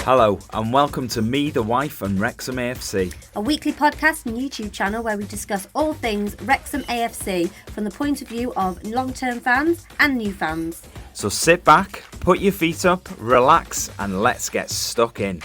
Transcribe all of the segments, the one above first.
Hello and welcome to Me, the Wife and Wrexham AFC. A weekly podcast and YouTube channel where we discuss all things Wrexham AFC from the point of view of long-term fans and new fans. So sit back, put your feet up, relax and let's get stuck in.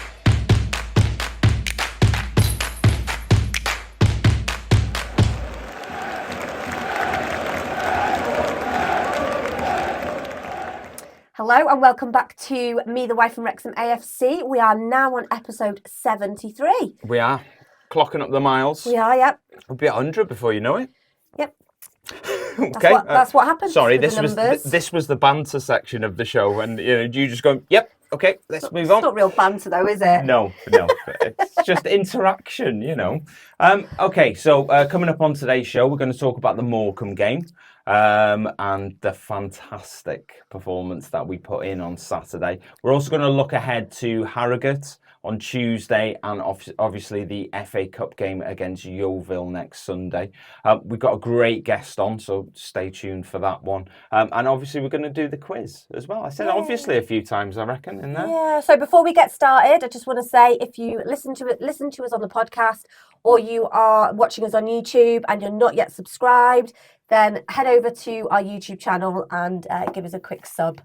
Hello and welcome back to Me, the Wife and Wrexham AFC. We are now on episode 73. We are clocking up the miles. We are, yep. We'll be at 100 before you know it. Yep. Okay. That's what happens. Sorry, with this was the banter section of the show, and you just going, yep, okay, let's move on. It's not real banter though, is it? No, it's just interaction, Okay, so coming up on today's show, we're going to talk about the Morecambe game. And the fantastic performance that we put in on Saturday. We're also going to look ahead to Harrogate on Tuesday and obviously the FA Cup game against Yeovil next Sunday. We've got a great guest on, so stay tuned for that one. And obviously we're going to do the quiz as well. I said obviously a few times, I reckon, in there. Yeah, so before we get started, I just want to say if you listen to us on the podcast or you are watching us on YouTube and you're not yet subscribed, then head over to our YouTube channel and give us a quick sub.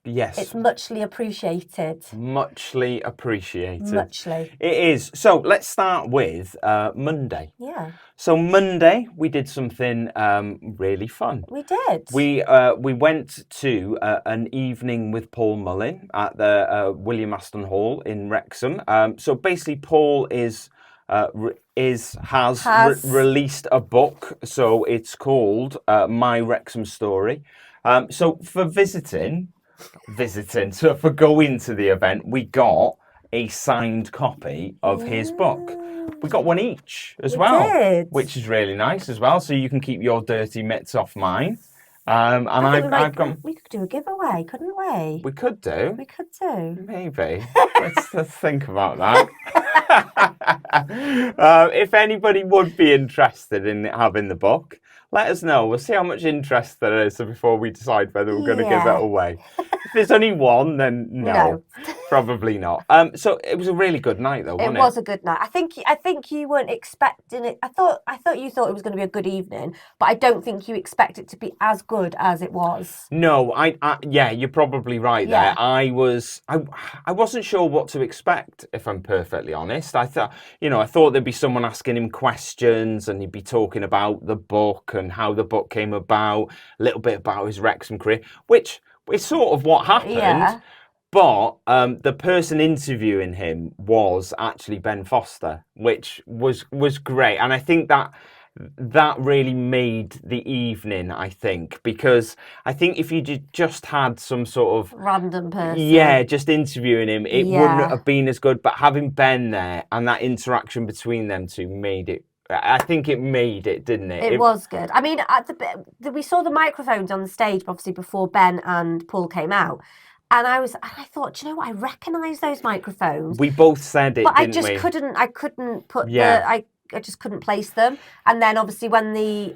Yes. It's muchly appreciated. Muchly appreciated. Muchly. It is. So let's start with Monday. Yeah. So Monday, we did something really fun. We did. We went to an evening with Paul Mullin at the William Aston Hall in Wrexham. So basically, Paul has released a book, so it's called My Wrexham Story. So for for going to the event, we got a signed copy of his book. We got one each as well, which is really nice as well. So you can keep your dirty mitts off mine. I've got. We could do a giveaway, couldn't we? We could do. Maybe. Let's think about that. If anybody would be interested in having the book, let us know. We'll see how much interest there is before we decide whether we're going to give it away. If there's only one, then no. Probably not. So it was a really good night, though, wasn't it? It was a good night. I think you weren't expecting it. I thought you thought it was going to be a good evening, but I don't think you expect it to be as good as it was. No, yeah, you're probably right there. I wasn't sure what to expect, if I'm perfectly honest. I thought there'd be someone asking him questions, and he'd be talking about the book and how the book came about, a little bit about his Wrexham career, which is sort of what happened. Yeah. But the person interviewing him was actually Ben Foster, which was great. And I think that really made the evening, I think, because I think if you just had some sort of random person, just interviewing him, it wouldn't have been as good. But having Ben there and that interaction between them two made it. I think it made it, didn't it? It was good. I mean, we saw the microphones on the stage, obviously, before Ben and Paul came out. And I thought, do you know what? I recognise those microphones. We both said it, but didn't we? I couldn't put I just couldn't place them. And then obviously when the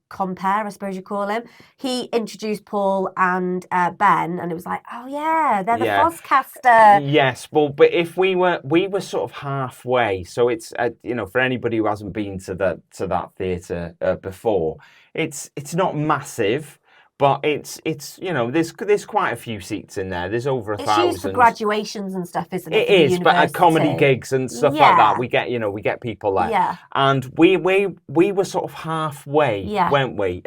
compare, I suppose you call him, he introduced Paul and Ben, and it was like, oh yeah, they're the Fozcaster. Yes, well, but if we were sort of halfway, so it's for anybody who hasn't been to that theatre before, it's not massive. But it's there's quite a few seats in there. There's over 1,000. It's used for graduations and stuff, isn't it? It is, but at comedy gigs and stuff like that, we get people there. Yeah. And we were sort of halfway, weren't we?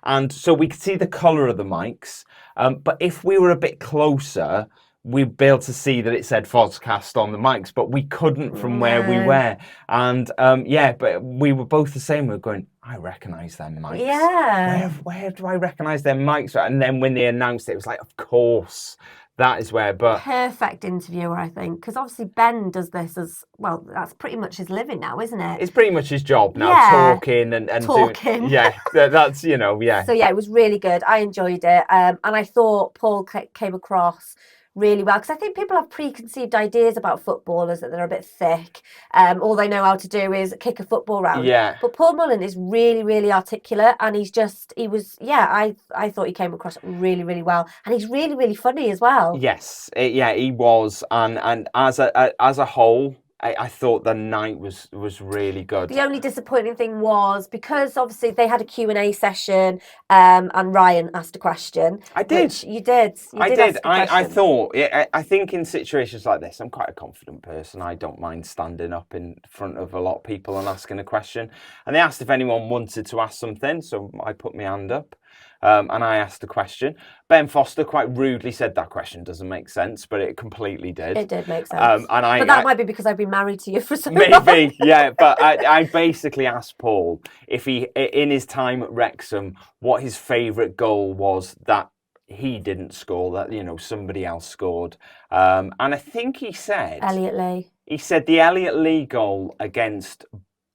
And so we could see the colour of the mics. But if we were a bit closer, we'd be able to see that it said Fozcast on the mics, but we couldn't from where we were. And but we were both the same. We were going, I recognise them mics. Yeah. Where do I recognise them mics? And then when they announced it, it was like, of course, that is where. But perfect interviewer, I think, because obviously Ben does this as well. That's pretty much his living now, isn't it? It's pretty much his job now, talking and talking. That's So it was really good. I enjoyed it, and I thought Paul came across really well, because I think people have preconceived ideas about footballers that they're a bit thick. All they know how to do is kick a football round. Yeah. But Paul Mullin is really, really articulate, and I thought he came across really, really well, and he's really, really funny as well. Yes, he was, and as a whole, I thought the night was really good. The only disappointing thing was, because obviously they had a Q&A session, and Ryan asked a question. I did. You did. I did. I thought. I think in situations like this, I'm quite a confident person. I don't mind standing up in front of a lot of people and asking a question. And they asked if anyone wanted to ask something, so I put my hand up. And I asked a question. Ben Foster quite rudely said that question doesn't make sense, but it completely did. It did make sense. But that might be because I've been married to you for so long. Maybe, yeah. But I basically asked Paul if he, in his time at Wrexham, what his favourite goal was that he didn't score, that, you know, somebody else scored. And I think he said... Elliot Lee. He said the Elliot Lee goal against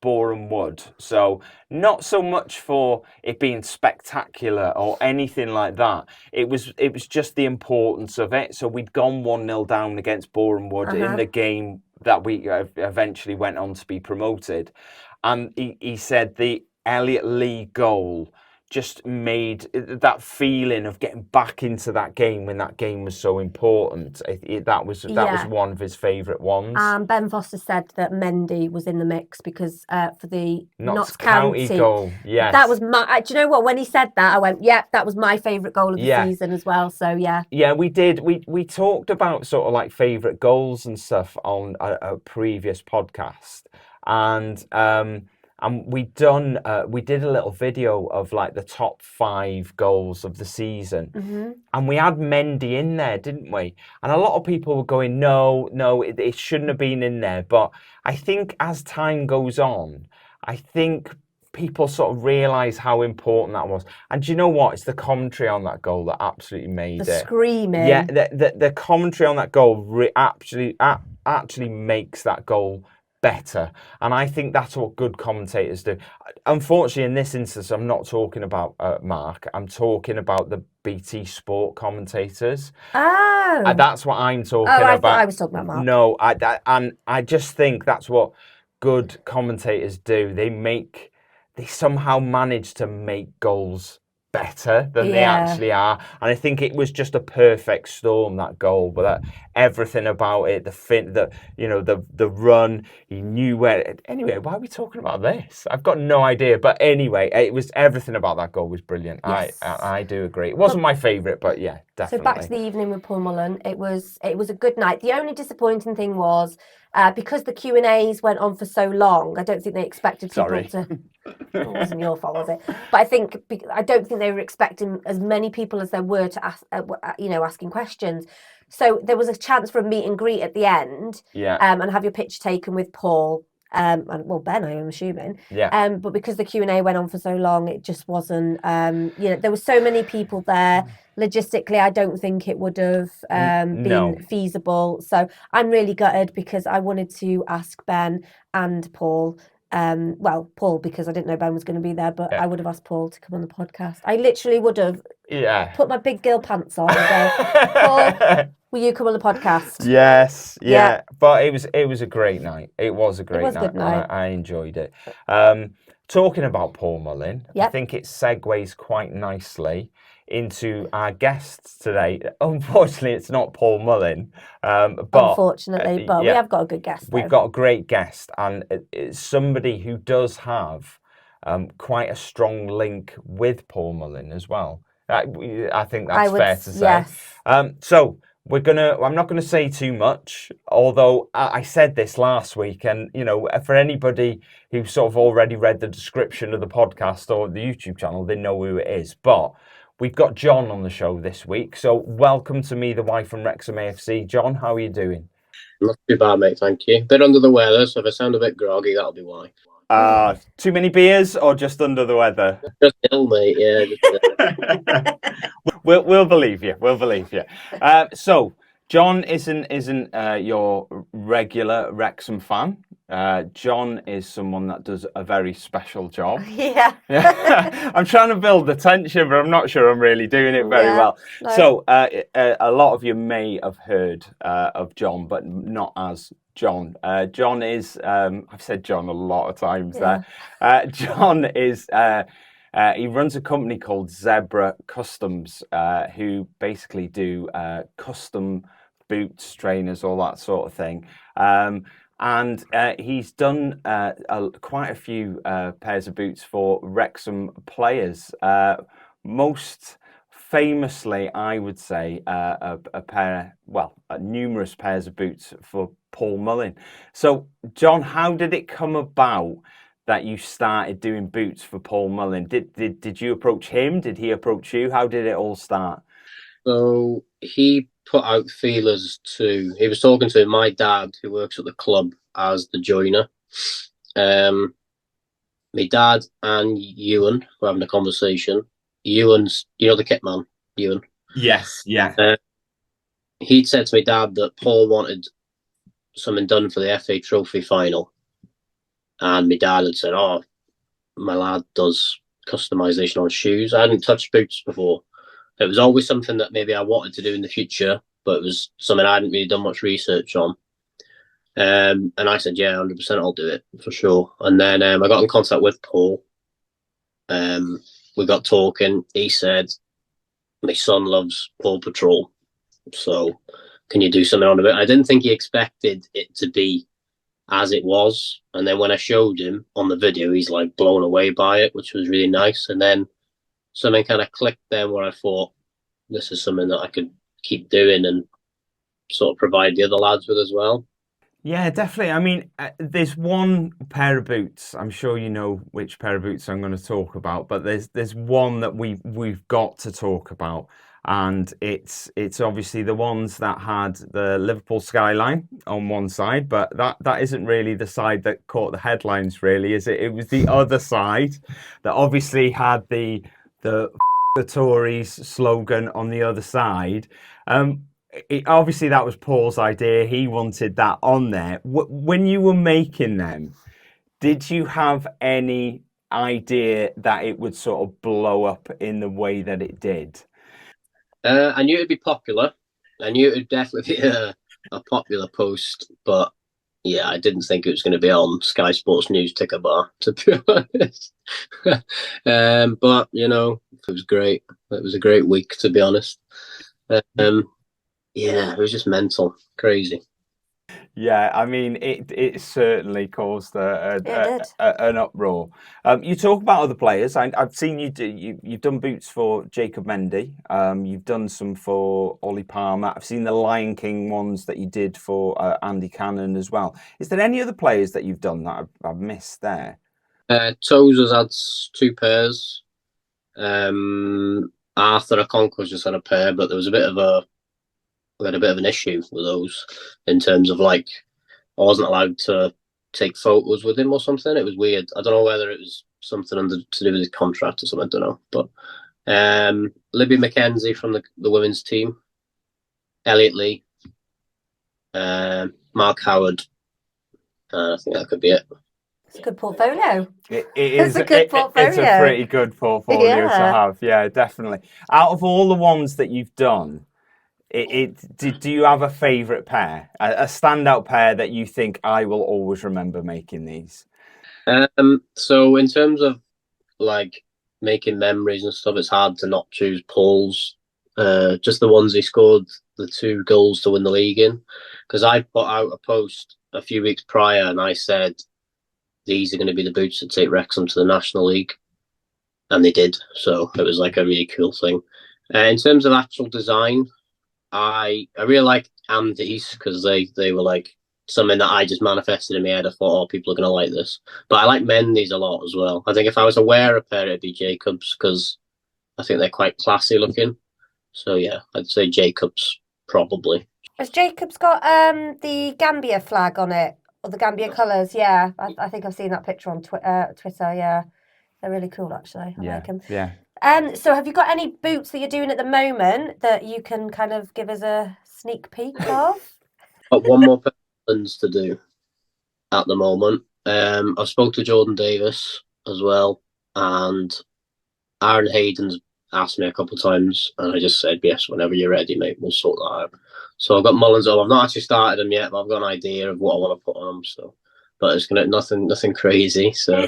Boreham Wood. So not so much for it being spectacular or anything like that. It was just the importance of it. So we'd gone 1-0 down against Boreham Wood in the game that we eventually went on to be promoted. And he said the Elliot Lee goal just made that feeling of getting back into that game when that game was so important. That was one of his favourite ones. Ben Foster said that Mendy was in the mix because for the Notts County goal. Yes, that was my. Do you know what? When he said that, I went, "Yeah, that was my favourite goal of the season as well." So yeah, we did. We talked about sort of like favourite goals and stuff on a previous podcast, and we did a little video of like the top 5 goals of the season, and we had Mendy in there, didn't we? And a lot of people were going, no, it shouldn't have been in there. But I think as time goes on, I think people sort of realise how important that was. And do you know what? It's the commentary on that goal that absolutely made it. The screaming. Yeah, the commentary on that goal actually makes that goal better, and I think that's what good commentators do. Unfortunately, in this instance, I'm not talking about Mark. I'm talking about the BT Sport commentators. Oh, that's what I'm talking about. Thought I was talking about Mark. No, I just think that's what good commentators do. They somehow manage to make goals better than they actually are, and I think it was just a perfect storm, that goal, but everything about it, the run, he knew where. Anyway, why are we talking about this? I've got no idea, but anyway, it was everything about that goal was brilliant. Yes. I do agree. It wasn't my favourite, but yeah, definitely. So back to the evening with Paul Mullin, it was a good night. The only disappointing thing was because the Q&As went on for so long, I don't think they expected people to... It wasn't your fault, was it? But I don't think they were expecting as many people as there were to ask, asking questions. So there was a chance for a meet and greet at the end, and have your picture taken with Paul. And Ben, I'm assuming. Yeah. But because the Q&A went on for so long, it just wasn't. There were so many people there. Logistically, I don't think it would have been feasible. So I'm really gutted because I wanted to ask Ben and Paul. Paul, because I didn't know Ben was going to be there, but I would have asked Paul to come on the podcast. I literally would have put my big girl pants on and go, Paul, will you come on the podcast? Yes, yeah. But it was a great night. It was a great night. Good night. I enjoyed it. Talking about Paul Mullin, I think it segues quite nicely into our guests today. Unfortunately, it's not Paul Mullin. We have got a good guest. We've got a great guest, and it's somebody who does have quite a strong link with Paul Mullin as well. I think that's fair to say. Yes. So I'm not gonna say too much, although I said this last week, and for anybody who's sort of already read the description of the podcast or the YouTube channel, they know who it is. But we've got John on the show this week, so welcome to Me, the Wife from Wrexham AFC. John, how are you doing? Not too bad, mate, thank you. Bit under the weather, so if I sound a bit groggy, that'll be why. Too many beers or just under the weather? Just ill, mate, yeah. We'll believe you, So, John isn't your regular Wrexham fan. John is someone that does a very special job. Yeah. I'm trying to build the tension, but I'm not sure I'm really doing it very well. No. So a lot of you may have heard of John, but not as John. John is, I've said John a lot of times there. John is, he runs a company called Zebra Customs, who basically do custom boots, trainers, all that sort of thing. And he's done quite a few pairs of boots for Wrexham players. Most famously, I would say, numerous pairs of boots for Paul Mullin. So, John, how did it come about that you started doing boots for Paul Mullin? Did you approach him? Did he approach you? How did it all start? So he put out feelers he was talking to my dad, who works at the club as the joiner. My dad and Ewan were having a conversation. Ewan's, the kit man, Ewan. Yes, yeah. He'd said to my dad that Paul wanted something done for the FA Trophy final. And my dad had said, oh, my lad does customisation on shoes. I hadn't touched boots before. It was always something that maybe I wanted to do in the future, but it was something I hadn't really done much research on. And I said, yeah, 100% I'll do it for sure. And then I got in contact with Paul. We got talking. He said, my son loves Paw Patrol, so can you do something on it? I didn't think he expected it to be as it was. And then when I showed him on the video, he's like blown away by it, which was really nice. And then something kind of clicked then where I thought, this is something that I could keep doing and sort of provide the other lads with as well. Yeah, definitely. I mean, there's one pair of boots. I'm sure you know which pair of boots I'm going to talk about, but there's one that we've got to talk about, and it's obviously the ones that had the Liverpool skyline on one side, but that isn't really the side that caught the headlines, really, is it? It was the other side that obviously had the Tories slogan on the other side. Obviously that was Paul's idea. He wanted that on there. When you were making them, did you have any idea that it would sort of blow up in the way that it did? I knew it'd be popular. I knew it would definitely be a popular post, but yeah, I didn't think it was going to be on Sky Sports News ticker bar, to be honest. But it was great. It was a great week, to be honest. Yeah, it was just mental, crazy. Yeah, I mean, it certainly caused an uproar. You talk about other players. I've seen you've done boots for Jacob Mendy. You've done some for Ollie Palmer. I've seen the Lion King ones that you did for Andy Cannon as well. Is there any other players that you've done that I've missed there? Toes has had 2 pairs. Arthur Okonkwo's just had a pair, but there was we had a bit of an issue with those in terms of I wasn't allowed to take photos with him or something. It was weird. I don't know whether it was something to do with his contract or something. I don't know. But Libby McKenzie from the women's team, Elliot Lee, Mark Howard. I think that could be it. It's a good portfolio. It is a good portfolio. It's a pretty good portfolio to have. Yeah, definitely. Out of all the ones that you've done, do you have a favourite pair, a standout pair that you think I will always remember making these? So in terms of making memories and stuff, it's hard to not choose Paul's. Just the ones he scored the 2 goals to win the league in, because I put out a post a few weeks prior and I said these are going to be the boots that take Wrexham to the National League, and they did. So it was a really cool thing. In terms of actual design, I really like Andy's because they were something that I just manifested in my head. I thought, oh, people are going to like this. But I like Mendy's a lot as well. I think if I was to wear a pair, it'd be Jacobs because I think they're quite classy looking. So yeah, I'd say Jacobs probably. Has Jacobs got the Gambia flag on it or the Gambia colours? Yeah, I think I've seen that picture on Twitter. Yeah, they're really cool actually. I like them. Yeah. So have you got any boots that you're doing at the moment that you can kind of give us a sneak peek of? Got one more plans to do at the moment. I spoke to Jordan Davis as well, and Aaron Hayden's asked me a couple of times, and I just said yes, whenever you're ready, mate, we'll sort that out. So I've got Mullins up. I've not actually started them yet, but I've got an idea of what I want to put on them. So, but it's gonna nothing crazy. So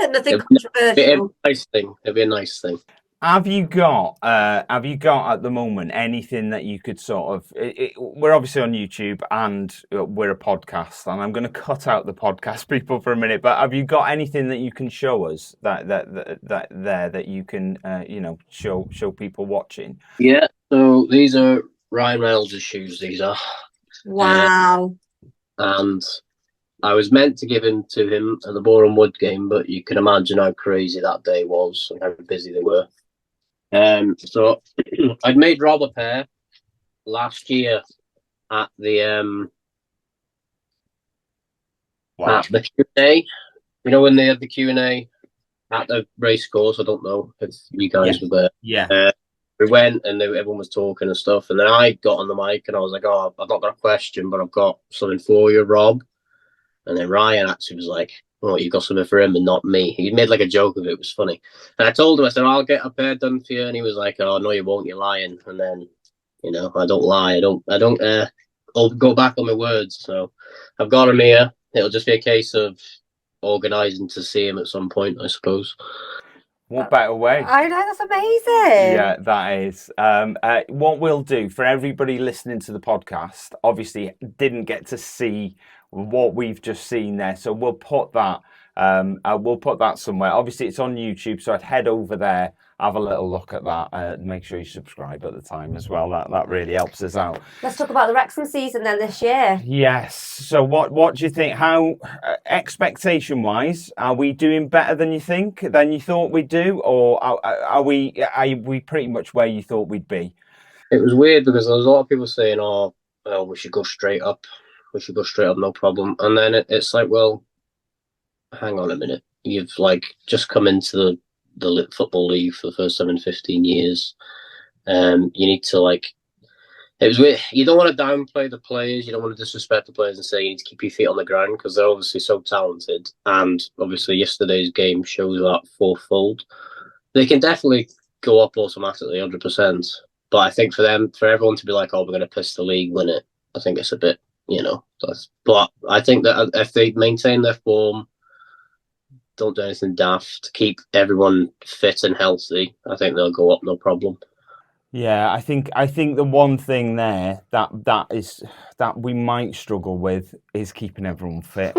nothing controversial. It'd be a nice thing. It'd be a nice thing. Have you got at the moment anything that you could sort of? We're obviously on YouTube and we're a podcast, and I'm going to cut out the podcast people for a minute. But have you got anything that you can show us that you can show people watching? Yeah. So these are Ryan Reynolds' shoes. These are. Wow. And I was meant to give him to him at the Boreham Wood game, but you can imagine how crazy that day was and how busy they were. So I'd made Rob a pair last year at the at the Q&A. You know when they had the Q&A at the race course? I don't know if you guys were there. Yeah. We went and everyone was talking and stuff, and then I got on the mic and I was like, "Oh, I've not got a question, but I've got something for you, Rob." And then Ryan actually was like, "Oh, you got something for him and not me." He made like a joke of it. It was funny. And I told him, I said, "I'll get a pair done for you." And he was like, "Oh, no, you won't. You're lying." And then, I don't lie. I'll go back on my words. So I've got him here. It'll just be a case of organising to see him at some point, I suppose. What better way? I know, that's amazing. Yeah, that is. What we'll do for everybody listening to the podcast, obviously didn't get to see what we've just seen there, so we'll put that. We'll put that somewhere. Obviously, it's on YouTube, so I'd head over there, have a little look at that. Make sure you subscribe at the time as well. That really helps us out. Let's talk about the Wrexham season then this year. Yes. So what do you think? How expectation wise, are we doing better than you thought we'd do, or are we pretty much where you thought we'd be? It was weird because there was a lot of people saying, "Oh, well, we should go straight up. We should go straight up, no problem." And then it's like, well, hang on a minute. You've like just come into the Football League for the first time in 15 years. You need to it was weird. You don't want to downplay the players. You don't want to disrespect the players and say you need to keep your feet on the ground because they're obviously so talented. And obviously yesterday's game shows that fourfold. They can definitely go up automatically, 100%. But I think for everyone to be like, "Oh, we're going to piss the league, win it," I think it's a bit, But I think that if they maintain their form, don't do anything daft, keep everyone fit and healthy, I think they'll go up, no problem. Yeah, I think the one thing there that we might struggle with is keeping everyone fit.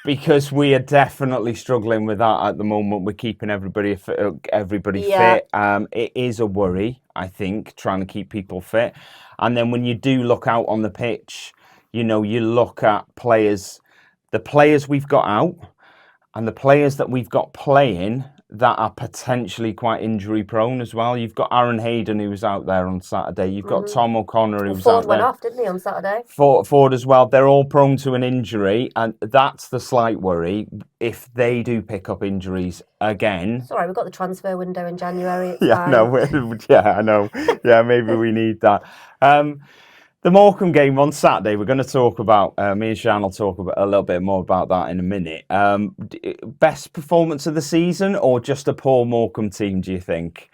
Because we are definitely struggling with that at the moment. We're keeping everybody fit. It is a worry, I think, trying to keep people fit. And then when you do look out on the pitch, you look at the players we've got out and the players that we've got playing that are potentially quite injury prone as well. You've got Aaron Hayden, who was out there on Saturday. You've got Tom O'Connor, who was out there. Ford went off, didn't he, on Saturday? Ford as well. They're all prone to an injury, and that's the slight worry. If they do pick up injuries again... Sorry, we've got the transfer window in January. It's I know. Yeah, maybe we need that. The Morecambe game on Saturday, we're going to talk about, me and Siân will talk a little bit more about that in a minute. Best performance of the season or just a poor Morecambe team, do you think?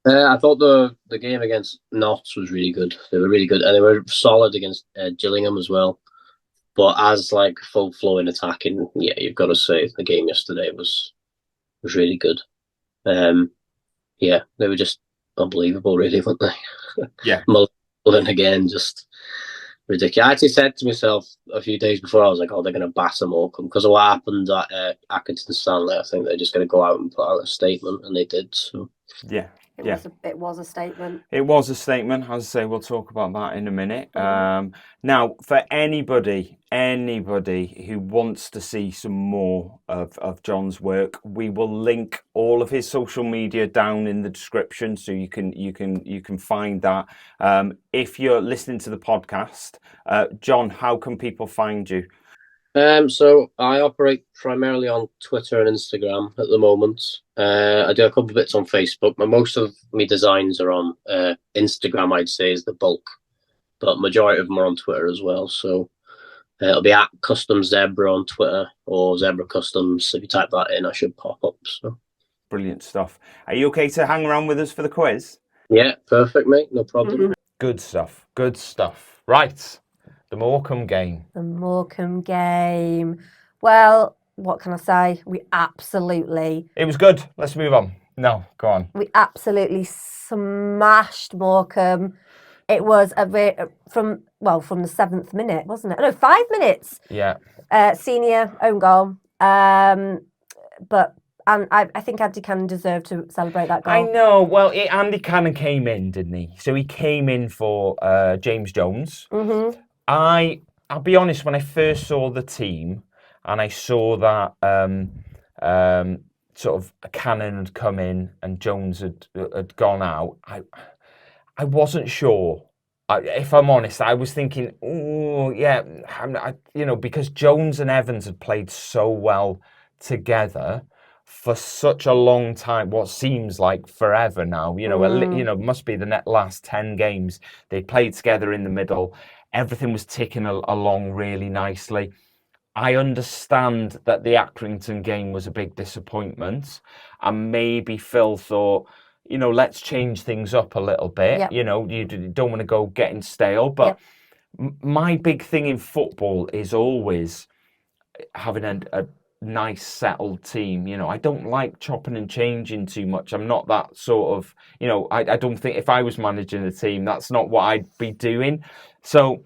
I thought the game against Notts was really good. They were really good, and they were solid against Gillingham as well. But as full flowing attacking, yeah, you've got to say the game yesterday was really good. Yeah, they were just unbelievable, really, weren't they? Yeah. Mullin again, just ridiculous. I actually said to myself a few days before, I was like, "Oh, they're going to batter Morecambe," because of what happened at Accrington Stanley. I think they're just going to go out and put out a statement, and they did. So yeah. It was a statement. It was a statement. As I say, we'll talk about that in a minute. Now, for anybody who wants to see some more of John's work, we will link all of his social media down in the description, so you can find that. If you're listening to the podcast, John, how can people find you? So I operate primarily on Twitter and Instagram at the moment. I do a couple of bits on Facebook, but most of my designs are on Instagram, I'd say, is the bulk. but majority of them are on Twitter as well. So it'll be at Custom Zebra on Twitter or Zebra Customs. If you type that in, I should pop up. So brilliant stuff. Are you okay to hang around with us for the quiz? Yeah, perfect, mate. No problem. Good stuff. Good stuff. Right. The Morecambe game. The Morecambe game. Well, what can I say? It was good. Let's move on. No, go on. We absolutely smashed Morecambe. It was from the 7th minute, wasn't it? No, 5 minutes. Yeah. Senior own goal. But I think Andy Cannon deserved to celebrate that goal. I know. Well, Andy Cannon came in, didn't he? So he came in for James Jones. Mm-hmm. I'll be honest, when I first saw the team and I saw that sort of Cannon had come in and Jones had gone out, I wasn't sure. If I'm honest, I was thinking, oh yeah, because Jones and Evans had played so well together for such a long time, what seems like forever now. Must be the last 10 games they played together in the middle. Everything was ticking along really nicely. I understand that the Accrington game was a big disappointment, and maybe Phil thought, let's change things up a little bit. Yep. You don't want to go getting stale. But my big thing in football is always having a nice settled team. I don't like chopping and changing too much. I'm not that sort of, I don't think if I was managing a team, that's not what I'd be doing. So,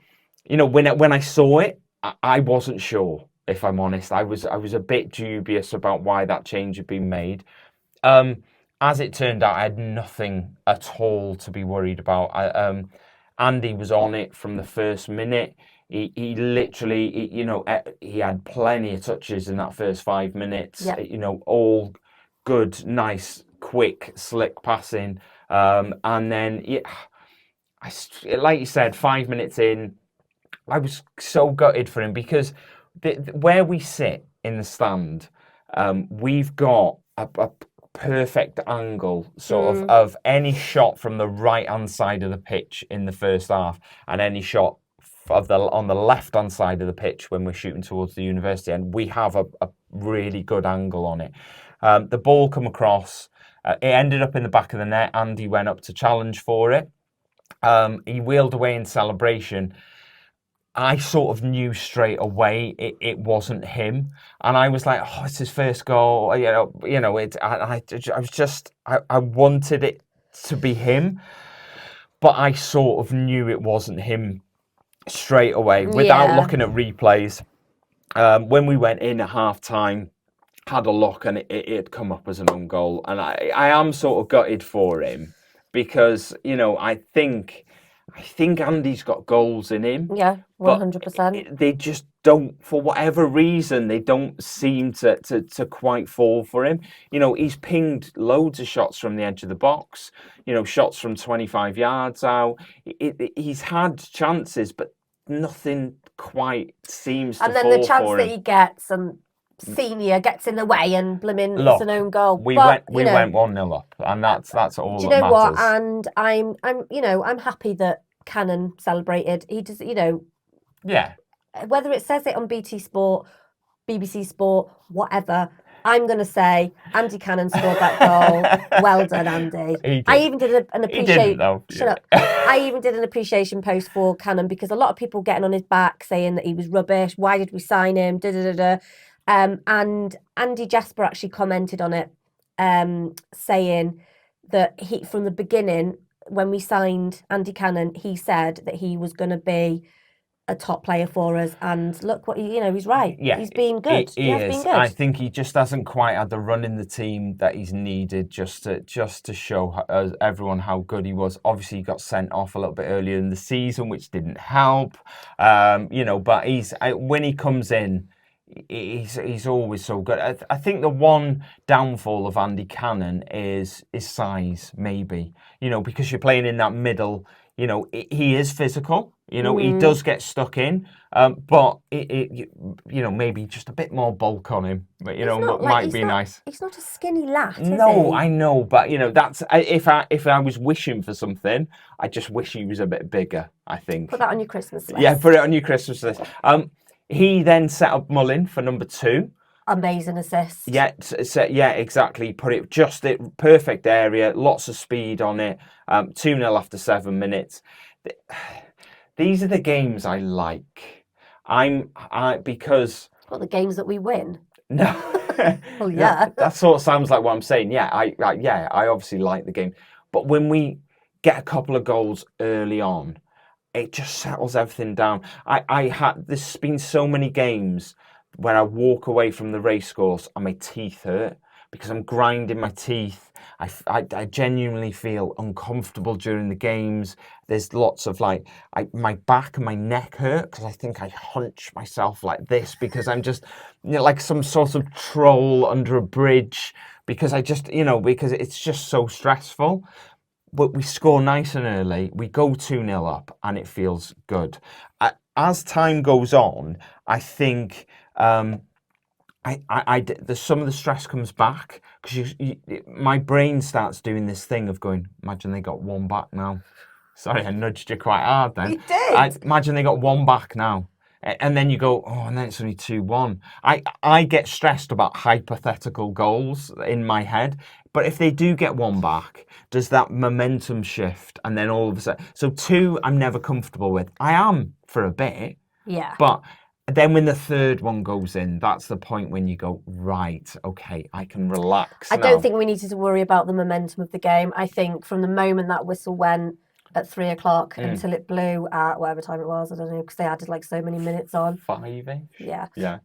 when I saw it, I wasn't sure, if I'm honest. I was a bit dubious about why that change had been made. As it turned out, I had nothing at all to be worried about. Andy was on it from the first minute. He literally, he had plenty of touches in that first 5 minutes. Yep. All good, nice, quick, slick passing. And then, like you said, 5 minutes in, I was so gutted for him because where we sit in the stand, we've got a perfect angle of any shot from the right hand side of the pitch in the first half and any shot on the left hand side of the pitch when we're shooting towards the university, and we have a really good angle on it. The ball come across, it ended up in the back of the net. Andy went up to challenge for it. He wheeled away in celebration. I sort of knew straight away it wasn't him, and I was like, "Oh, it's his first goal." I wanted it to be him, but I sort of knew it wasn't him straight away without looking at replays. When we went in at half time, had a look, and it had come up as an own goal, and I am sort of gutted for him because I think Andy's got goals in him. Yeah, 100%. They just don't, for whatever reason, they don't seem to quite fall for him. He's pinged loads of shots from the edge of the box, shots from 25 yards out. He's had chances, but nothing quite seems to fall for him. And then the chance that he gets, and Senior gets in the way, and blimmin', it's an own goal. We went 1-0 up, and that's all. Do you that know matters. what? And I'm happy that Cannon celebrated. He does, Yeah. Whether it says it on BT Sport, BBC Sport, whatever, I'm going to say Andy Cannon scored that goal. Well done, Andy. I even did an appreciation. He didn't, though. Shut up. I even did an appreciation post for Cannon because a lot of people getting on his back saying that he was rubbish. Why did we sign him? And Andy Jasper actually commented on it, saying that he, from the beginning, when we signed Andy Cannon, he said that he was going to be a top player for us, and look what he's right. Yeah, he's been good. He has is. been good. I think he just hasn't quite had the run in the team that he's needed just to show everyone how good he was. Obviously, he got sent off a little bit earlier in the season, which didn't help. But when he comes in, he's always so good. I think the one downfall of Andy Cannon is size, maybe. Because you're playing in that middle. you know, he is physical. You know, he does get stuck in, but you know, maybe just a bit more bulk on him, but, you know, might be nice. He's not a skinny lad, is No, he? I know, but you know, that's if I was wishing for something, I just wish he was a bit bigger. I think. Put that on your Christmas list. Yeah, put it on your Christmas list. He then set up Mullin for number 2. Amazing assist. Yeah, yeah, exactly. Put it just it perfect area, lots of speed on it. 2-0 after 7 minutes. These are the games I like. Because What, the games that we win? no. Well, yeah. That sort of sounds like what I'm saying. Yeah, I obviously like the game, but when we get a couple of goals early on, it just settles everything down. There's been so many games where I walk away from the racecourse and my teeth hurt because I'm grinding my teeth. I genuinely feel uncomfortable during the games. There's lots of my back and my neck hurt because I think I hunch myself like this because I'm just, you know, like some sort of troll under a bridge because because it's just so stressful. But we score nice and early. We go 2-0 up, and it feels good. As time goes on, I think some of the stress comes back because my brain starts doing this thing of going, imagine they got 1 back now. Sorry, I nudged you quite hard then. You did. Imagine they got 1 back now. And then you go, oh, and then it's only 2-1. I get stressed about hypothetical goals in my head. But if they do get 1 back, does that momentum shift? And then all of a sudden... So 2, I'm never comfortable with. I am for a bit. Yeah. But then when the 3rd one goes in, that's the point when you go, right, okay, I can relax I now. don't think we needed to worry about the momentum of the game. I think from the moment that whistle went at 3 o'clock until it blew at whatever time it was, I don't know, because they added like so many minutes on. 5-ish? Yeah. Yeah.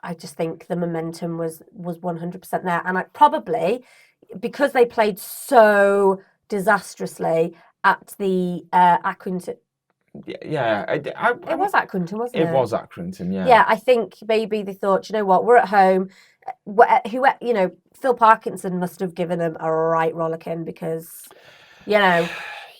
I just think the momentum was 100% there. And probably, because they played so disastrously at the Accrington... Yeah. It was Accrington, wasn't it? It was Accrington, yeah. Yeah, I think maybe they thought, you know what, we're at home. Phil Parkinson must have given them a right rollicking because, you know...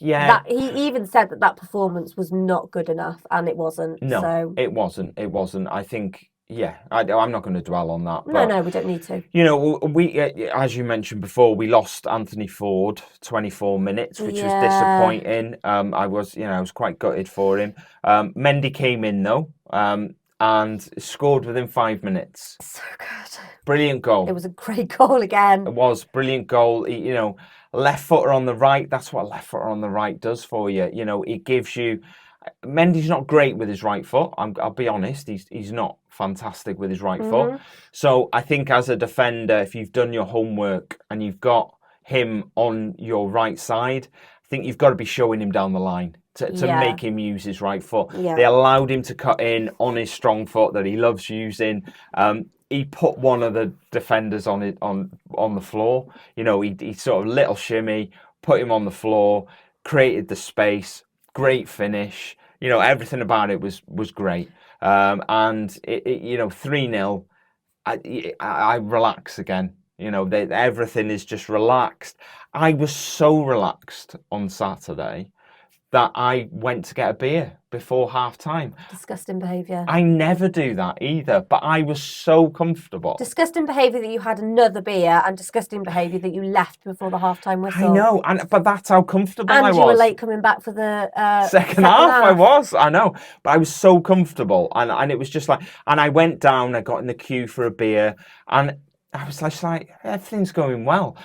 Yeah. He even said that performance was not good enough, and it wasn't. No, so. It wasn't. I think, yeah, I'm not going to dwell on that. But, no, we don't need to. You know, we, as you mentioned before, we lost Anthony Ford 24 minutes, which was disappointing. I was quite gutted for him. Mendy came in though, and scored within 5 minutes. So good. Brilliant goal. It was a great goal again. It was brilliant goal. You know, left footer on the right. That's what left footer on the right does for you. You know, it gives you. Mendy's not great with his right foot. I'll be honest. He's not fantastic with his right foot. So I think as a defender, if you've done your homework and you've got him on your right side, I think you've got to be showing him down the line to make him use his right foot. Yeah. They allowed him to cut in on his strong foot that he loves using. He put one of the defenders on the floor. You know, he sort of little shimmy, put him on the floor, created the space. Great finish. You know, everything about it was great. And you know, 3-0. I relax again. You know, everything is just relaxed. I was so relaxed on Saturday that I went to get a beer before half time. Disgusting behaviour. I never do that either, but I was so comfortable. Disgusting behaviour that you had another beer, and disgusting behaviour that you left before the half-time whistle. I know, but that's how comfortable I was. And you were late coming back for the second half. I was, I know, but I was so comfortable, and it was just like, and I went down, I got in the queue for a beer, and I was just like, everything's going well.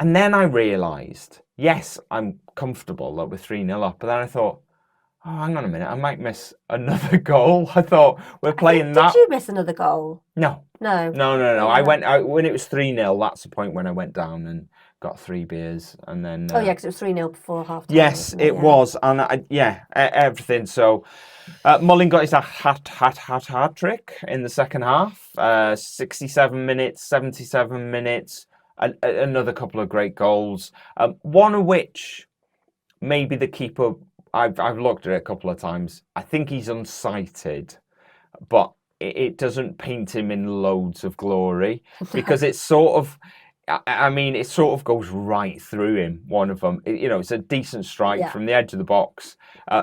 And then I realised, yes, I'm comfortable that we're 3-0 up, but then I thought, oh, hang on a minute, I might miss another goal. I thought we're playing that. Did you miss another goal? No. No. Yeah. I went out when it was 3-0. That's the point when I went down and got 3 beers, and then. Oh yeah, because it was 3-0 before half time. Yes, it was, and everything. So, Mullin got his hat trick in the second half. 67 minutes, 77 minutes. Another couple of great goals. One of which, maybe the keeper. I've looked at it a couple of times. I think he's unsighted, but it doesn't paint him in loads of glory because it's sort of I mean, it sort of goes right through him. One of them, it's a decent strike from the edge of the box.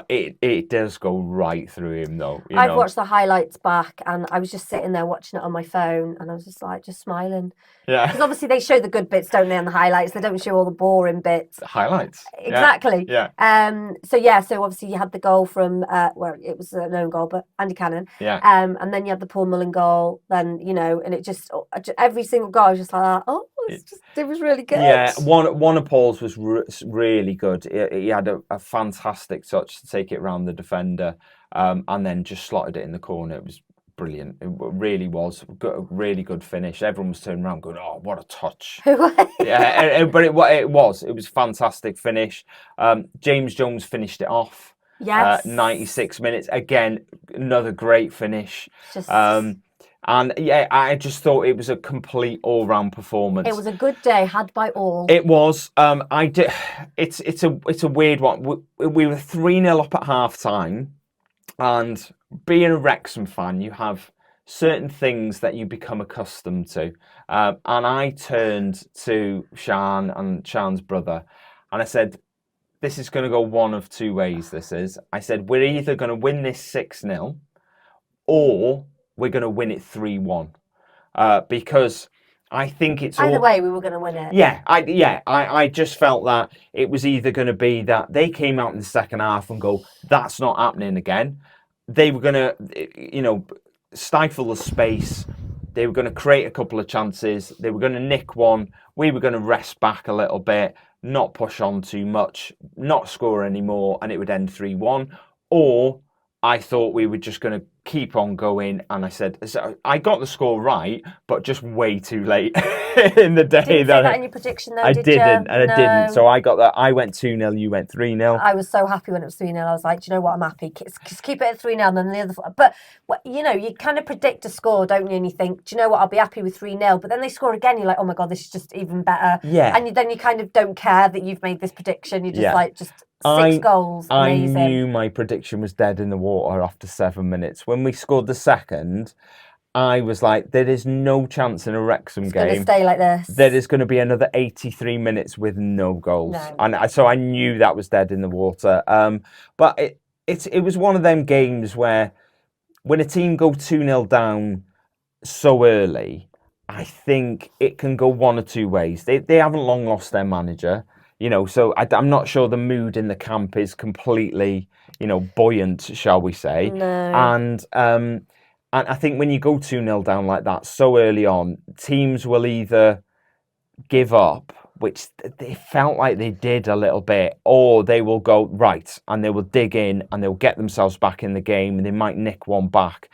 It does go right through him, though. I've watched the highlights back, and I was just sitting there watching it on my phone, and I was just like, just smiling. Yeah. Because obviously they show the good bits, don't they, on the highlights? They don't show all the boring bits. Highlights. Exactly. Yeah. So obviously you had the goal from it was an own goal, but Andy Cannon. Yeah. And then you had the Paul Mullin goal. Then and it just every single goal I was just like, oh, it was really good. Yeah. One of Paul's was really good. He had a fantastic touch to take it around the defender, and then just slotted it in the corner. It was brilliant. It really was a really good finish. Everyone was turning around going, oh, what a touch. Yeah, but it was a fantastic finish. James Jones finished it off. Yes. 96 minutes. Again, another great finish. And yeah, I just thought it was a complete all-round performance. It was a good day, had by all. It was. It's a weird one. We were 3-0 up at half-time, and being a Wrexham fan, you have certain things that you become accustomed to. And I turned to Siân and Siân's brother, and I said, this is going to go one of two ways, this is. I said, we're either going to win this 6-0, or we're going to win it 3-1. Because I think it's either way we were going to win it. Yeah, I just felt that it was either going to be that they came out in the second half and go, that's not happening again. They were going to, stifle the space. They were going to create a couple of chances. They were going to nick one. We were going to rest back a little bit, not push on too much, not score anymore, and it would end 3-1. Or I thought we were just going to keep on going, and I said, so I got the score right, but just way too late in the day. Did you say that in your prediction, though? I didn't. So I got that. I went 2-0, you went 3-0. I was so happy when it was 3-0. I was like, do you know what? I'm happy. Just keep it at 3-0, and then the other. But you kind of predict a score, don't you? And you think, do you know what? I'll be happy with 3-0. But then they score again. You're like, oh my god, this is just even better. Yeah. And then you kind of don't care that you've made this prediction. You're just like, just. 6 goals. Amazing. I knew my prediction was dead in the water after 7 minutes. When we scored the second, I was like, there is no chance in a Wrexham game. It's going to stay like this. There is going to be another 83 minutes with no goals. No. And so I knew that was dead in the water. But it was one of them games where when a team go 2-0 down so early, I think it can go one or two ways. They haven't long lost their manager. So I'm not sure the mood in the camp is completely, buoyant, shall we say. No. And I think when you go 2-0 down like that so early on, teams will either give up, which they felt like they did a little bit, or they will go, right, and they will dig in and they'll get themselves back in the game and they might nick one back.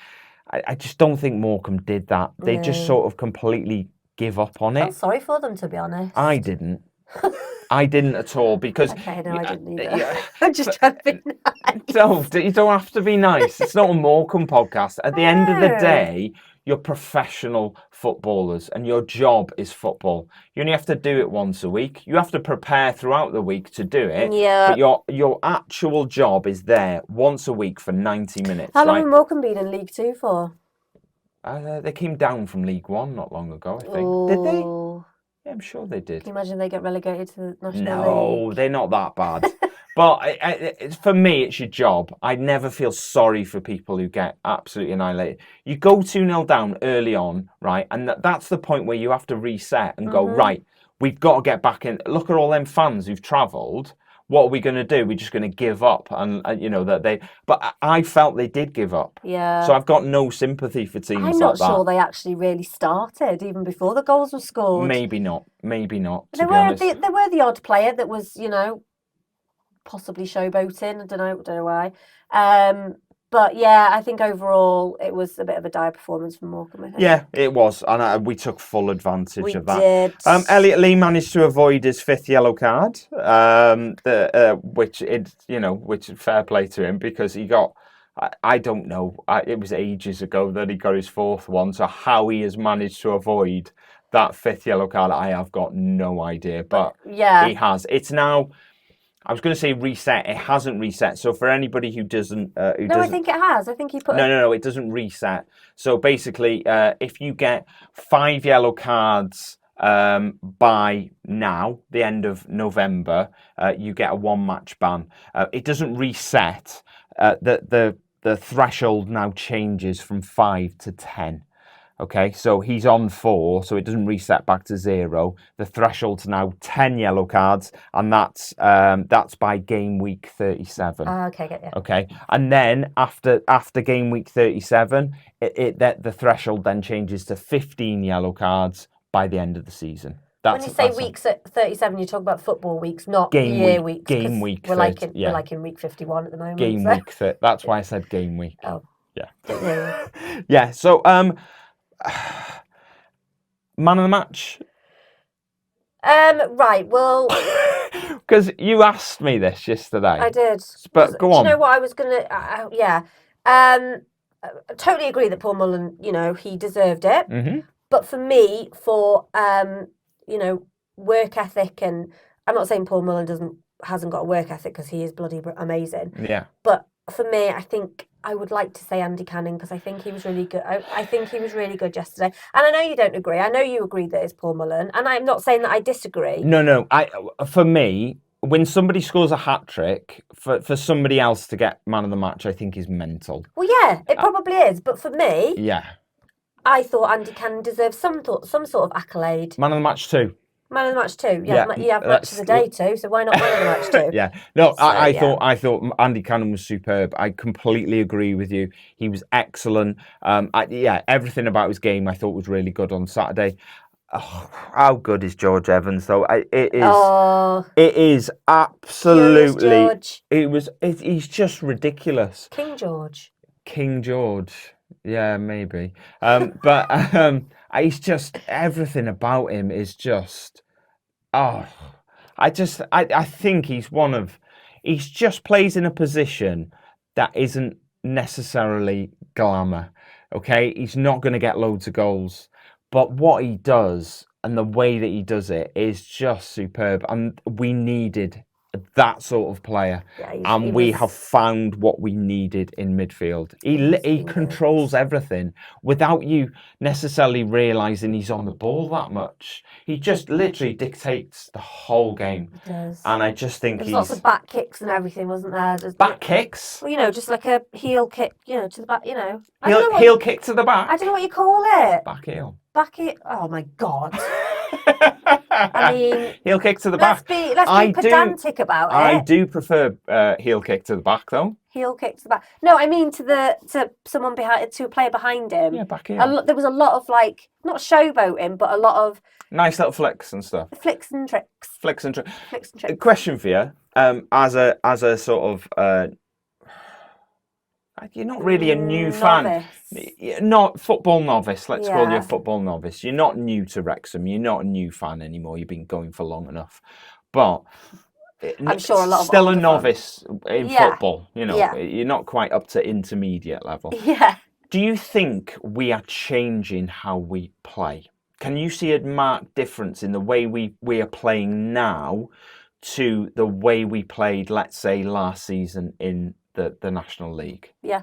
I just don't think Morecambe did that. They just sort of completely give up on it. I'm sorry for them, to be honest. I didn't. I didn't at all because. Okay, no, I didn't either. I'm just trying to be nice. You don't have to be nice. It's not a Morecambe podcast. At the end of the day, you're professional footballers and your job is football. You only have to do it once a week. You have to prepare throughout the week to do it. Yeah. But your actual job is there once a week for 90 minutes. How long have Morecambe been in League Two for? They came down from League One not long ago, I think. Did they? Yeah, I'm sure they did. Can you imagine they get relegated to the National League? No, they're not that bad. But for me, it's your job. I never feel sorry for people who get absolutely annihilated. You go 2-0 down early on, right? And that's the point where you have to reset and go, right, we've got to get back in. Look at all them fans who've travelled. What are we going to do? We're just going to give up. And that they... But I felt they did give up. Yeah. So I've got no sympathy for teams like that. I'm not sure they actually really started, even before the goals were scored. Maybe not, to be honest. There were the odd player that was, possibly showboating. I don't know why. But yeah, I think overall it was a bit of a dire performance from Morecambe, I think. Yeah, it was, and we took full advantage of that. We did. Elliot Lee managed to avoid his 5th yellow card, which fair play to him because he got. I don't know. It was ages ago that he got his 4th one. So how he has managed to avoid that 5th yellow card, I have got no idea. But yeah, he has. It's now. I was going to say reset. It hasn't reset. So for anybody who doesn't... I think it has. I think he put... No, it doesn't reset. So basically, if you get 5 yellow cards by now, the end of November, you get a 1-match ban. It doesn't reset. The threshold now changes from 5 to 10. Okay, so he's on 4, so it doesn't reset back to 0. The threshold's now 10 yellow cards, and that's by game week 37. Okay, get you. Okay, and then after game week 37, the threshold then changes to 15 yellow cards by the end of the season. When you say weeks at 37, you talk about football weeks, not year weeks. Game week. We're like in week 51 at the moment. Game week. That's why I said game week. Oh, yeah. Yeah. So, man of the match. Right. Well, because you asked me this yesterday. I did. But go on. Do you know what I was gonna? Yeah. I totally agree that Paul Mullin, he deserved it. Mm-hmm. But for me, work ethic, and I'm not saying Paul Mullin hasn't got a work ethic, because he is bloody amazing. Yeah. But for me, I think I would like to say Andy Cannon, because I think he was really good. I think he was really good yesterday. And I know you don't agree. I know you agree that it's Paul Mullin, and I'm not saying that I disagree. No. For me, when somebody scores a hat trick, for somebody else to get man of the match, I think is mental. Well, yeah, it probably is. But for me, yeah, I thought Andy Cannon deserved some sort of accolade. Man of the match too. Man of the match too. Yeah, you have match of the day too, so why not man of the match too? Yeah. No, so, I thought Andy Cannon was superb. I completely agree with you. He was excellent. Everything about his game I thought was really good on Saturday. Oh, how good is George Evans though? It is absolutely. George. He's just ridiculous. King George. Yeah, maybe. But he's just, everything about him is just, I think he just plays in a position that isn't necessarily glamour. Okay, he's not going to get loads of goals, but what he does and the way that he does it is just superb. And we needed that sort of player, and we have found what we needed in midfield. He controls everything without you necessarily realising he's on the ball that much. He just literally dictates the whole game. He does. And I just think there's lots of back kicks and everything, wasn't there? Back kicks? Well, just like a heel kick, to the back, Heel kick to the back? I don't know what you call it. Back heel. Back heel. Oh my God. I mean, heel kick to the back. Let's be pedantic about it. I do prefer heel kick to the back, though. Heel kick to the back. No, I mean to someone behind, to a player behind him. Yeah, back heel. There was a lot of not showboating, but a lot of nice little flicks and stuff. Flicks and tricks. A question for you, as a sort of. You're not really a new fan. Not football novice. Let's call you a football novice. You're not new to Wrexham. You're not a new fan anymore. You've been going for long enough. But I'm sure a lot of still a novice in football. You're not quite up to intermediate level. Yeah. Do you think we are changing how we play? Can you see a marked difference in the way we are playing now to the way we played, let's say, last season in the National League? Yeah.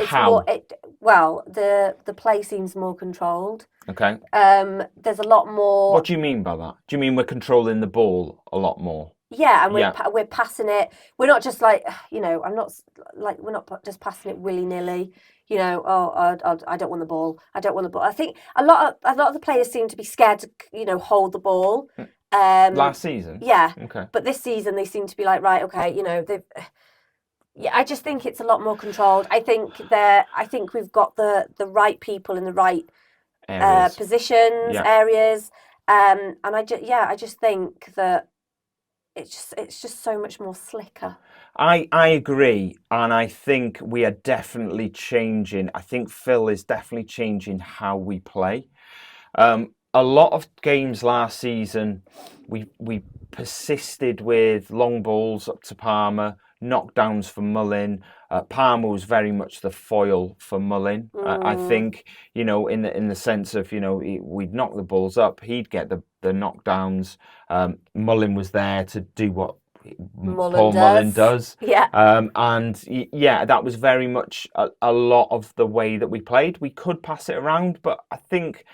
How? The play seems more controlled. Okay. There's a lot more. What do you mean by that? Do you mean we're controlling the ball a lot more? Yeah, and we're passing it. We're not just we're not just passing it willy nilly. I don't want the ball. I don't want the ball. I think a lot of the players seem to be scared to hold the ball. Last season. Yeah. Okay. But this season they seem to be like, right, okay, they've. Yeah, I just think it's a lot more controlled. I think we've got the right people in the right positions, areas, and I just think that it's just so much more slicker. I agree, and I think we are definitely changing. I think Phil is definitely changing how we play. A lot of games last season, we persisted with long balls up to Palmer. Knockdowns for Mullin. Palmer was very much the foil for Mullin. I think, in the sense of, we'd knock the balls up, he'd get the knockdowns. Mullin was there to do what Paul Mullin does. Yeah. That was very much a lot of the way that we played. We could pass it around, but I think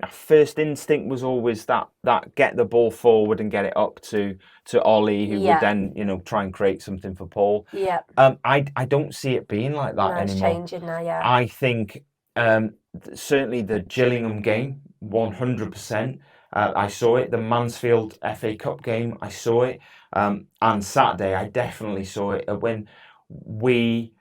our first instinct was always that get the ball forward and get it up to Ollie, who would then, you know, try and create something for Paul. Yeah. I don't see it being like that anymore. It's changing now, yeah. I think certainly the Gillingham game, 100%. I saw it. The Mansfield FA Cup game, I saw it. And Saturday, I definitely saw it. When we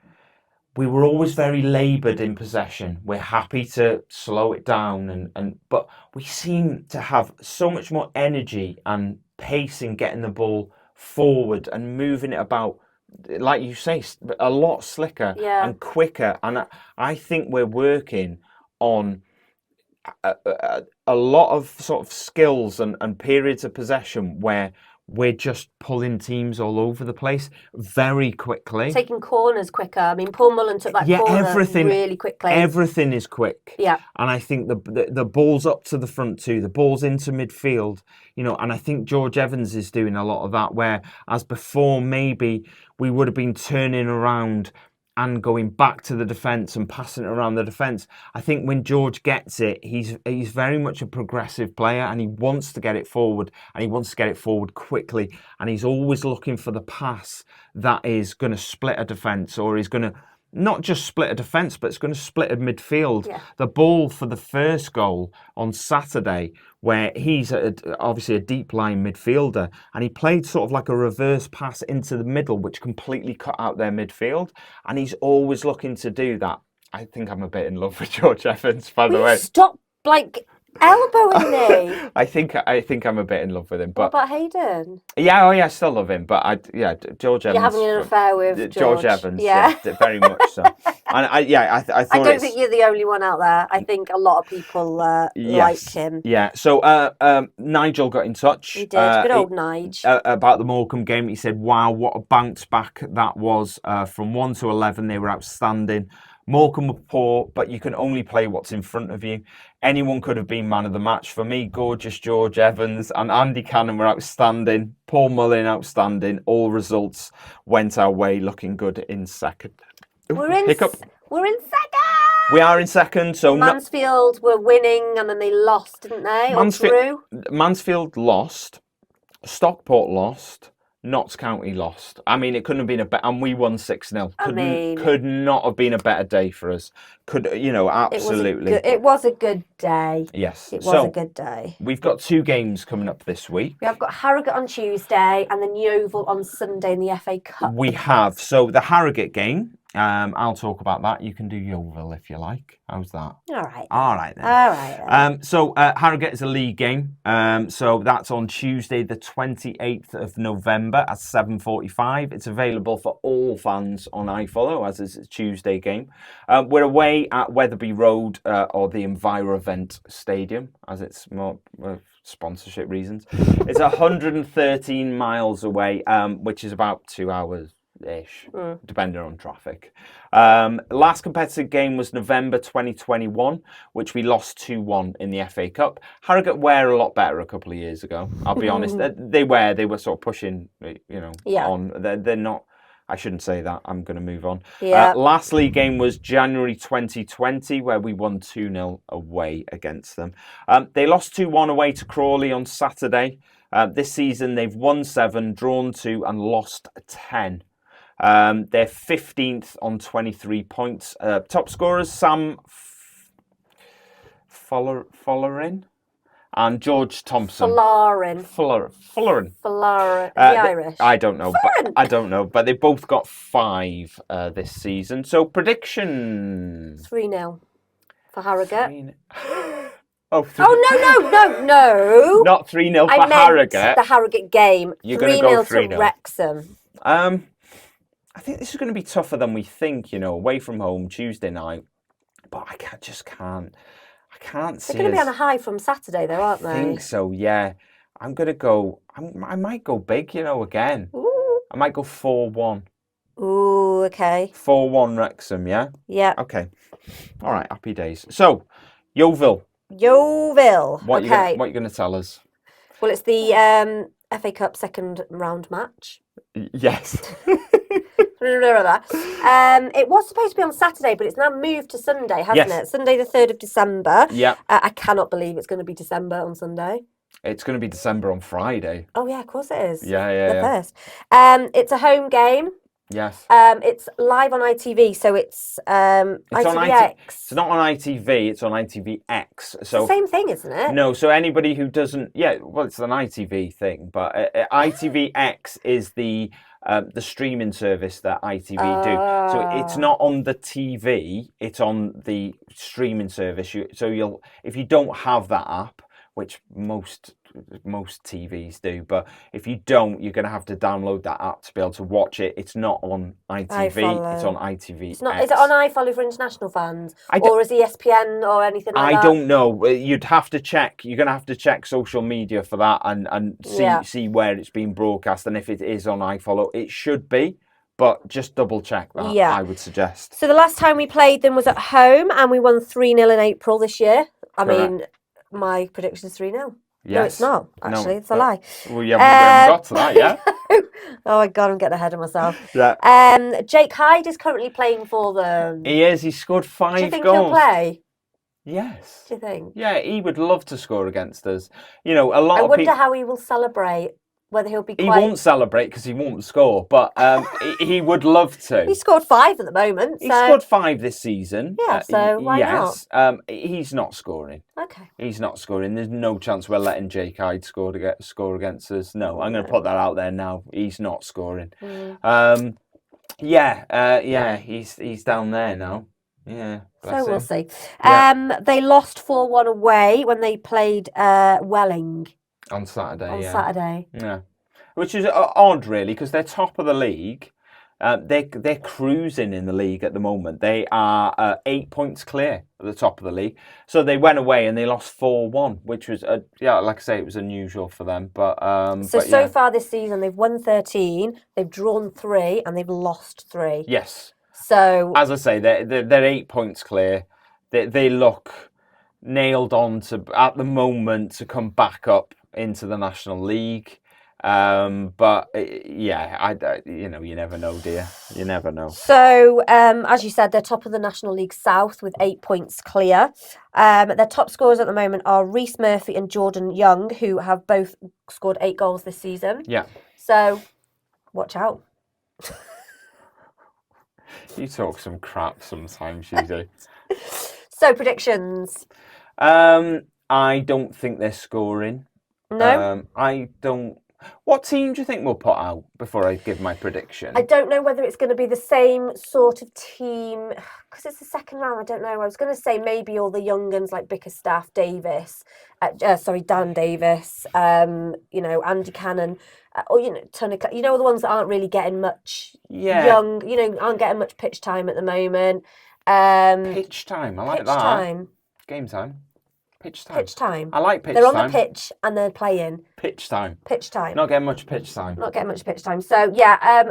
were always very laboured in possession. We're happy to slow it down, but we seem to have so much more energy and pace in getting the ball forward and moving it about, like you say, a lot slicker and quicker. And I think we're working on a lot of sort of skills and periods of possession where we're just pulling teams all over the place very quickly. Taking corners quicker. I mean, Paul Mullin took that corner really quickly. Everything is quick. Yeah. And I think the ball's up to the front too. The ball's into midfield, you know, and I think George Evans is doing a lot of that, where as before maybe we would have been turning around and going back to the defence and passing it around the defence. I think when George gets it, he's very much a progressive player, and he wants to get it forward, and he wants to get it forward quickly, and he's always looking for the pass that is going to split a defence, or is going to not just split a defence, but it's going to split a midfield. Yeah. The ball for the first goal on Saturday, where he's obviously a deep line midfielder, and he played sort of like a reverse pass into the middle, which completely cut out their midfield, and he's always looking to do that. I think I'm a bit in love with George Evans, by the way. Stop, elbowing me. I think I'm a bit in love with him. But what about Hayden? Yeah, I still love him. But George Evans. You're having an affair with George Evans. Yeah, very much so. And I thought I don't think you're the only one out there. I think a lot of people like him. Yeah. So Nigel got in touch. He did. Good old Nigel. About the Morecambe game. He said, "Wow, what a bounce back that was. From 1 to 11, they were outstanding. Morecambe were poor, but you can only play what's in front of you. Anyone could have been man of the match. For me, gorgeous George Evans and Andy Cannon were outstanding. Paul Mullin, outstanding. All results went our way, looking good in second." We're in second. We are in second. So Mansfield were winning, and then they lost, didn't they? Mansfield lost. Stockport lost. Notts County lost. I mean, it couldn't have been a better, and we won 6-0. Could not have been a better day for us. Absolutely. It was a good day. Yes. It was a good day. We've got 2 games coming up this week. We have got Harrogate on Tuesday and then Yeovil on Sunday in the FA Cup. We have. So the Harrogate game, I'll talk about that. You can do Yeovil if you like. How's that? All right. All right then. All right then. So Harrogate is a league game. So that's on Tuesday, the 28th of November at 7:45. It's available for all fans on iFollow, as is a Tuesday game. We're away at Wetherby Road, or the Envirovent Stadium, as it's more sponsorship reasons. It's 113 miles away, which is about 2 hours-ish, depending on traffic. Last competitive game was November 2021, which we lost 2-1 in the FA Cup. Harrogate were a lot better a couple of years ago, I'll be honest. They were sort of pushing, on. They're not. I shouldn't say that. I'm going to move on. Yeah. Last league game was January 2020, where we won 2-0 away against them. They lost 2-1 away to Crawley on Saturday. This season, they've won 7, drawn 2, and lost 10. They're 15th on 23 points. Top scorers, Sam Follerin and George Thompson. Follerin. The Irish. I don't know, but they both got 5 this season. So prediction 3-0 for Harrogate. No. Not 3-0 for Harrogate. The Harrogate game. You're going to go 3-0 to Wrexham. I think this is going to be tougher than we think, away from home, Tuesday night. But I just can't see. They're going to be on a high from Saturday, though, aren't they? I think so, yeah. I'm going to go, I might go big, again. Ooh. I might go 4-1. Ooh, okay. 4-1 Wrexham, yeah? Yeah. Okay. All right, happy days. So, Yeovil. What are you going to tell us? Well, it's the FA Cup second round match. Yes. It was supposed to be on Saturday, but it's now moved to Sunday, hasn't it? Sunday the 3rd of December. Yeah. I cannot believe it's going to be December on Sunday. It's going to be December on Friday. Oh, yeah, of course it is. Yeah. The first. It's a home game. Yes. It's live on ITV, so it's ITVX. It's not on ITV, it's on ITVX. So it's the same thing, isn't it? No, so anybody who doesn't, it's an ITV thing, but ITVX is the streaming service that ITV do. So it's not on the TV, it's on the streaming service. If you don't have that app, which most TVs do, but if you don't, you're going to have to download that app to be able to watch it. It's not on ITV, it's on ITV. It's not. Is it on iFollow for international fans, or is ESPN or anything like that? I don't know. You'd have to check. You're going to have to check social media for that and see where it's being broadcast, and if it is on iFollow, it should be. But just double check that, I would suggest. So the last time we played them was at home, and we won 3-0 in April this year. Correct. I mean, my prediction is 3-0. Yes. No, it's not. Actually, it's a lie. We haven't got to that yet. Oh my God, I'm getting ahead of myself. Yeah. Jake Hyde is currently playing for them. He is. He scored 5 goals. Do you think he'll play? Yes. Do you think? Yeah, he would love to score against us. You know, a lot of people... I wonder how he will celebrate. Whether he'll be He won't celebrate because he won't score, but he would love to. He scored 5 at the moment. He scored 5 this season. Yeah, so why not? He's not scoring. Okay. He's not scoring. There's no chance we're letting Jake Hyde score against us. No, I'm going to put that out there now. He's not scoring. He's down there now. Yeah. So we'll see. They lost 4-1 away when they played Welling. On Saturday, On Saturday. Yeah. Which is odd, really, because they're top of the league. They're cruising in the league at the moment. They are 8 points clear at the top of the league. So they went away and they lost 4-1, which was, like I say, it was unusual for them. But so far this season, they've won 13, they've drawn 3, and they've lost 3. Yes. So as I say, they're 8 points clear. They look nailed on at the moment to come back up into the National League. But you never know, dear. You never know. So, as you said, they're top of the National League South with 8 points clear. Their top scorers at the moment are Reece Murphy and Jordan Young, who have both scored 8 goals this season. Yeah. So, watch out. You talk some crap sometimes, you do. So, predictions. I don't think they're scoring. No? I don't. What team do you think we'll put out before I give my prediction? I don't know whether it's going to be the same sort of team because it's the second round. I don't know. I was going to say maybe all the young guns like Bickerstaff, Davis, Dan Davis, Andy Cannon, or Tunica. All the ones that aren't really getting much young. Aren't getting much pitch time at the moment. Pitch time. I like that. Time. Game time. Pitch time. I like pitch time. They're on time. the pitch and they're playing. Pitch time. Not getting much pitch time. So,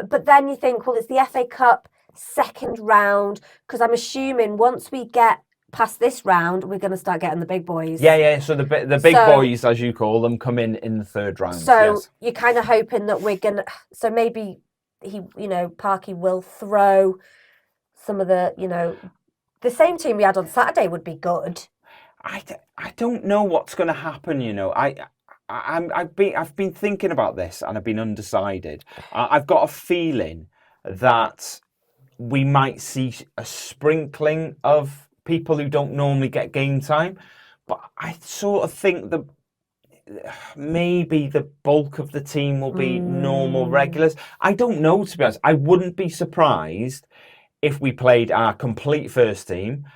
but then you think, well, it's the FA Cup second round, because I'm assuming once we get past this round, we're going to start getting the big boys. Yeah. So the big boys, as you call them, come in the third round. So you're kind of hoping that we're going to... So maybe Parky will throw some of the same team we had on Saturday would be good. I don't know what's going to happen. I've been thinking about this and I've been undecided. I've got a feeling that we might see a sprinkling of people who don't normally get game time, but I sort of think that maybe the bulk of the team will be normal regulars. I don't know, to be honest. I wouldn't be surprised if we played our complete first team.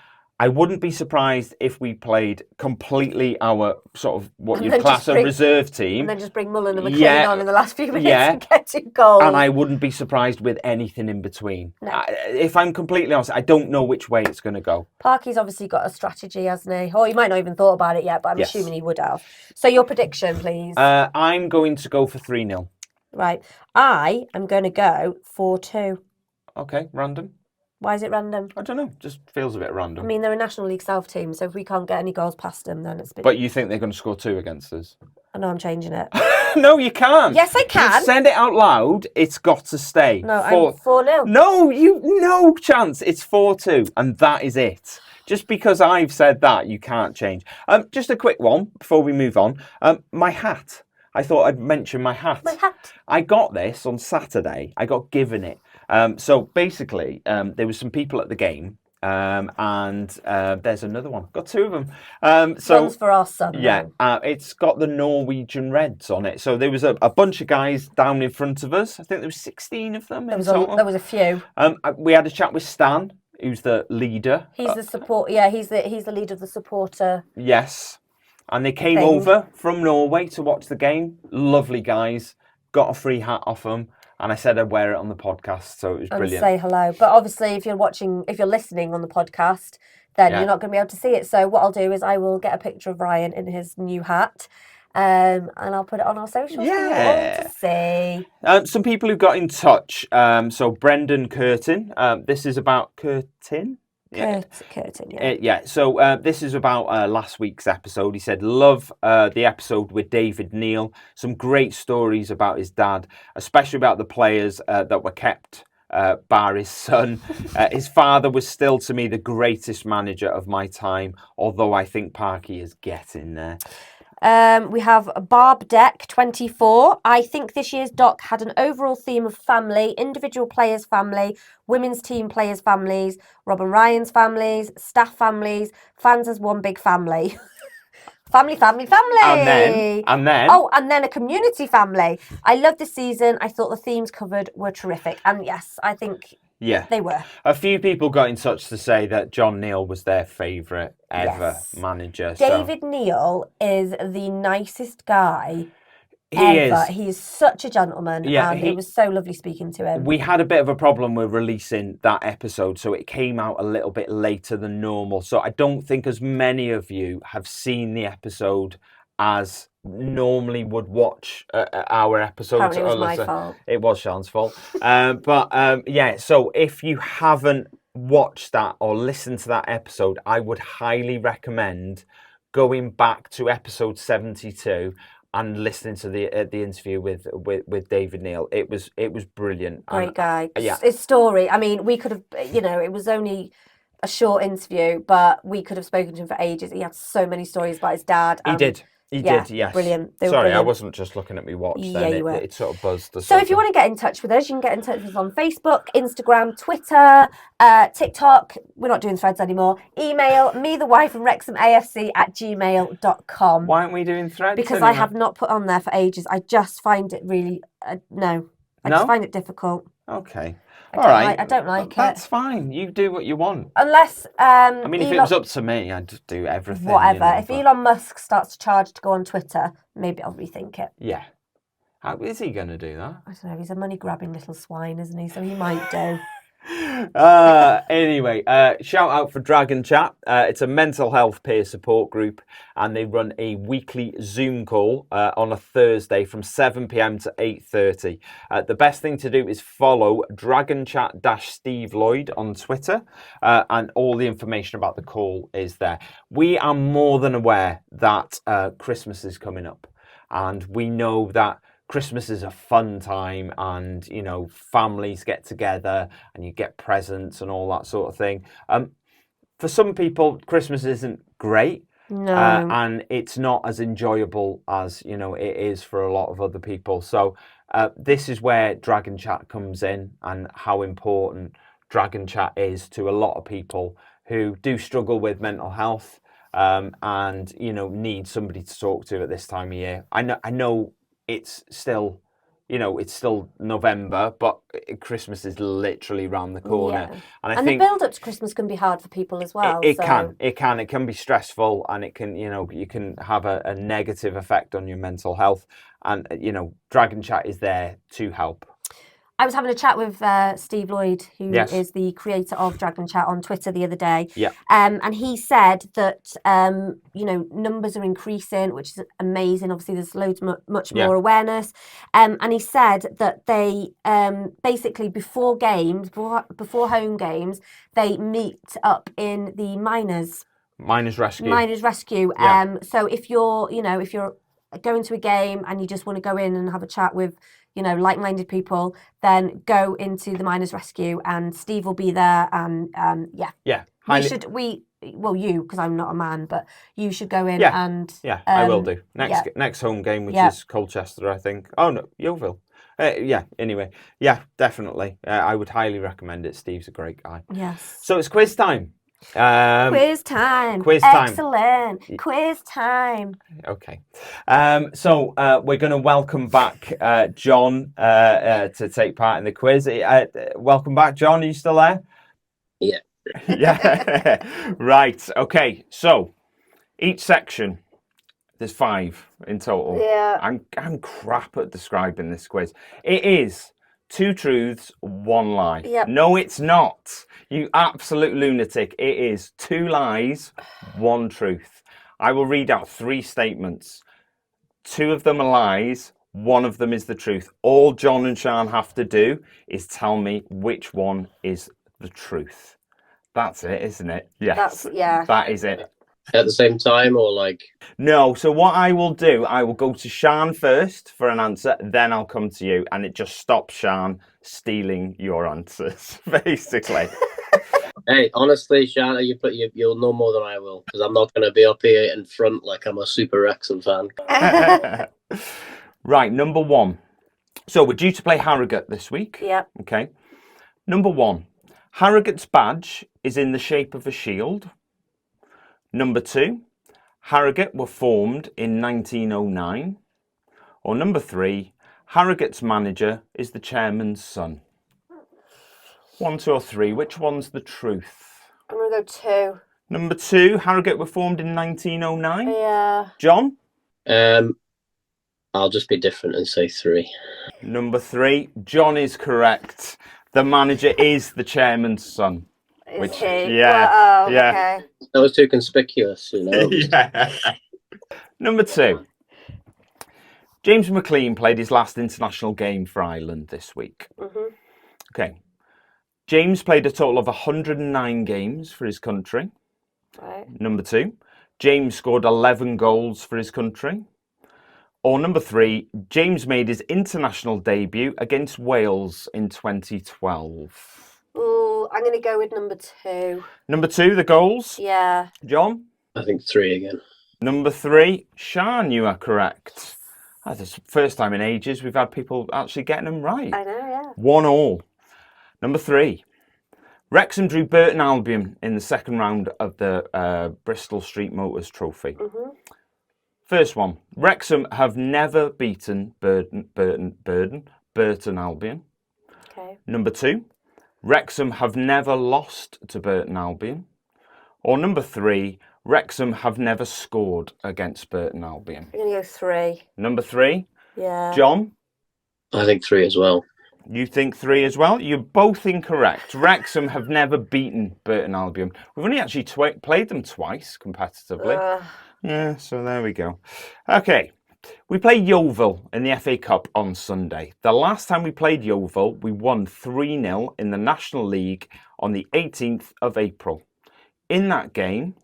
I wouldn't be surprised if we played completely our sort of what you'd class a reserve team. And then just bring Mullin and McLean on in the last few minutes and get 2 goals. And I wouldn't be surprised with anything in between. No. If I'm completely honest, I don't know which way it's going to go. Parky's obviously got a strategy, hasn't he? Or he might not even thought about it yet, but I'm assuming he would have. So your prediction, please. I'm going to go for 3-0. Right. I am going to go 4-2. Okay, random. Why is it random? I don't know. Just feels a bit random. I mean, they're a National League South team, so if we can't get any goals past them, then it's a bit... But you think they're going to score 2 against us? I know I'm changing it. No, you can't. Yes, I can. You've said it out loud. It's got to stay. No, I'm 4-0. No, no chance. It's 4-2, and that is it. Just because I've said that, you can't change. Just a quick one before we move on. My hat. I thought I'd mention my hat. My hat. I got this on Saturday. I got given it. So basically, there was some people at the game. And there's another one. Got two of them. One's for our son. Yeah, it's got the Norwegian Reds on it. So there was a bunch of guys down in front of us. I think there was 16 of them. There was a few. We had a chat with Siân, who's the leader. He's the support. Yeah, he's the leader of the supporter. Yes, and they came over from Norway to watch the game. Lovely guys. Got a free hat off them. And I said I'd wear it on the podcast, so it was brilliant. And say hello. But obviously, if you're listening on the podcast, then you're not going to be able to see it. So what I'll do is I will get a picture of Ryan in his new hat, and I'll put it on our socials for you all to see. Some people who got in touch. So Brendan Curtin. This is about Curtin. Curtin, yeah. So this is about last week's episode. He said, love the episode with David Neal. Some great stories about his dad, especially about the players that were kept, bar his son. His father was still, to me, the greatest manager of my time, although I think Parky is getting there. We have Barb Deck 24. I think this year's doc had an overall theme of family, individual players' family, women's team players' families, Rob and Ryan's families, staff families, fans as one big family. Family. And then. Oh, and then a community family. I love this season. I thought the themes covered were terrific. And yes, I think they were. A few people got in touch to say that John Neal was their favourite ever manager. David Neal is the nicest guy ever. He is such a gentleman, and it was so lovely speaking to him. We had a bit of a problem with releasing that episode, so it came out a little bit later than normal. So I don't think as many of you have seen the episode as normally would watch our episodes. Apparently it was my fault. It was Siân's fault. So if you haven't watched that or listened to that episode, I would highly recommend going back to episode 72 and listening to the interview with David Neal. It was brilliant. Great guy. His story, I mean, we could have, it was only a short interview, but we could have spoken to him for ages. He had so many stories about his dad. He did. He did, yes. Brilliant. Sorry, I wasn't just looking at me watch then. You were. It sort of buzzed. So if you want to get in touch with us, you can get in touch with us on Facebook, Instagram, Twitter, TikTok. We're not doing threads anymore. Email me, the wife, and wrexhamafc@gmail.com. Why aren't we doing threads Because anymore? I have not put on there for ages. I just find it really, just find it difficult. Okay. I don't like it. That's fine. You do what you want. Unless, I mean, if it was up to me, I'd do everything. Whatever. If Elon Musk starts to charge to go on Twitter, maybe I'll rethink it. Yeah. How is he going to do that? I don't know. He's a money-grabbing little swine, isn't he? So he might do. Anyway, shout out for Dragon Chat. It's a mental health peer support group, and they run a weekly Zoom call on a Thursday from 7 p.m. to 8:30. The best thing to do is follow Dragon Chat-Steve Lloyd on Twitter, and all the information about the call is there. We are more than aware that Christmas is coming up, and we know that Christmas is a fun time, and families get together and you get presents and all that sort of thing. For some people, Christmas isn't great, and it's not as enjoyable as it is for a lot of other people. So this is where Dragon Chat comes in, and how important Dragon Chat is to a lot of people who do struggle with mental health, and need somebody to talk to at this time of year. I know. It's still November, but Christmas is literally around the corner. Yeah. And I think the build up to Christmas can be hard for people as well. It can be stressful, and it can, you can have a negative effect on your mental health. And, Dragon Chat is there to help. I was having a chat with Steve Lloyd, who is the creator of Dragon Chat, on Twitter the other day. Yeah. And he said that, numbers are increasing, which is amazing. Obviously, there's loads much more awareness. And he said that they basically before home games, they meet up in the Miners' Rescue. Yeah. So if you're going to a game and you just want to go in and have a chat with, like-minded people, then go into the Miners' Rescue and Steve will be there. And Yeah. You, because I'm not a man, but you should go in and... Yeah, I will do. Next home game, which is Colchester, I think. Oh, no, Yeovil. Anyway. Yeah, definitely. I would highly recommend it. Steve's a great guy. Yes. So it's quiz time. Quiz time. Excellent. Quiz time. Okay. So we're going to welcome back John to take part in the quiz. Welcome back, John. Are you still there? Yeah. Yeah. Right. Okay. So each section, there's 5 in total. Yeah. I'm crap at describing this quiz. It is 2 truths, 1 lie. Yep. No, it's not. You absolute lunatic. It is 2 lies, 1 truth. I will read out 3 statements. 2 of them are lies. 1 of them is the truth. All John and Siân have to do is tell me which one is the truth. That's it, isn't it? Yes. That is it. At the same time, or like? No, so what I will do, I will go to Siân first for an answer, then I'll come to you, and it just stops Siân stealing your answers, basically. Hey, honestly, Siân, you'll know more than I will, because I'm not going to be up here in front like I'm a super Wrexham fan. Right, number 1. So we're due to play Harrogate this week. Yep. Okay. Number 1. Harrogate's badge is in the shape of a shield. Number 2, Harrogate were formed in 1909. Or number 3, Harrogate's manager is the chairman's son. 1, 2 or 3, which one's the truth? I'm going to go 2. Number 2, Harrogate were formed in 1909? Yeah. John? I'll just be different and say 3. Number 3, John is correct. The manager is the chairman's son. Is he? Yeah. Well, yeah. Okay. That was too conspicuous, Yeah. Number 2. James McLean played his last international game for Ireland this week. Mm-hmm. Okay. James played a total of 109 games for his country. Right. Number 2. James scored 11 goals for his country. Or number 3. James made his international debut against Wales in 2012. Ooh, I'm going to go with number 2. Number 2, the goals. Yeah. John? I think 3 again. Number 3, Siân, you are correct. That's the first time in ages we've had people actually getting them right. I know, yeah. 1-1. Number 3, Wrexham drew Burton Albion in the second round of the Bristol Street Motors Trophy. Mm-hmm. First one, Wrexham have never beaten Burton Albion. Okay. Number 2, Wrexham have never lost to Burton Albion. Or number 3, Wrexham have never scored against Burton Albion. I'm going to go 3. Number 3? Yeah. John? I think 3 as well. You think 3 as well? You're both incorrect. Wrexham have never beaten Burton Albion. We've only actually played them twice competitively. Yeah, so there we go. Okay, we play Yeovil in the FA Cup on Sunday. The last time we played Yeovil, we won 3-0 in the National League on the 18th of April. In that game,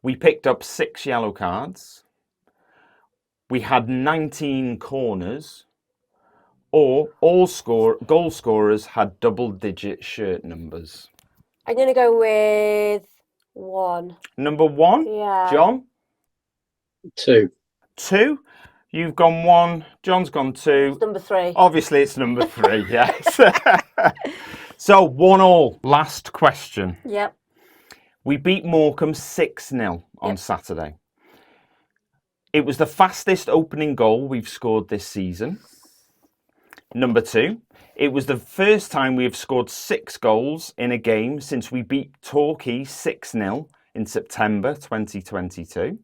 we picked up 6 yellow cards. We had 19 corners. Or all goal scorers had double-digit shirt numbers. I'm going to go with 1. Number 1? Yeah. John? 2. 2? You've gone 1. John's gone 2. It's number 3. Obviously, it's number 3, yes. So, 1-1. Last question. Yep. We beat Morecambe 6-0 on Saturday. It was the fastest opening goal we've scored this season. Number 2, it was the first time we have scored 6 goals in a game since we beat Torquay 6-0 in September 2022.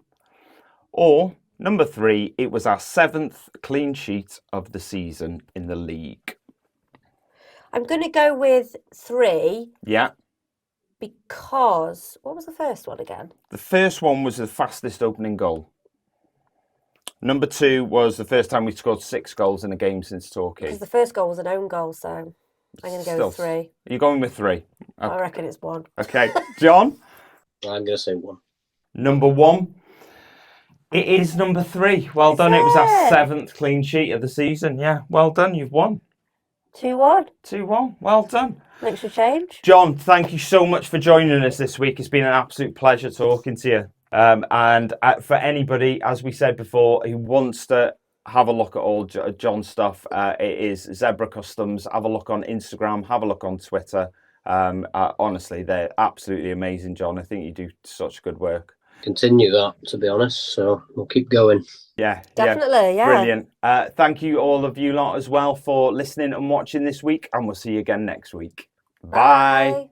Or, number 3, it was our 7th clean sheet of the season in the league. I'm going to go with 3. Yeah. Because, what was the first one again? The first one was the fastest opening goal. Number 2 was the first time we scored 6 goals in a game since Torquay. Because the first goal was an own goal, so I'm going to go with 3. You're going with 3? Okay. I reckon it's 1. Okay. John? I'm going to say 1. Number 1. It is number 3. Well done. It was our 7th clean sheet of the season. Yeah, well done. You've won. 2-1. 2-1. Well done. Makes a change. John, thank you so much for joining us this week. It's been an absolute pleasure talking to you. And for anybody, as we said before, who wants to have a look at all John's stuff, it is Zebra Customs. Have a look on Instagram. Have a look on Twitter. Honestly, they're absolutely amazing, John. I think you do such good work. Continue that, to be honest. So we'll keep going. Yeah, definitely. Yeah. Brilliant. Thank you, all of you lot, as well, for listening and watching this week. And we'll see you again next week. Bye.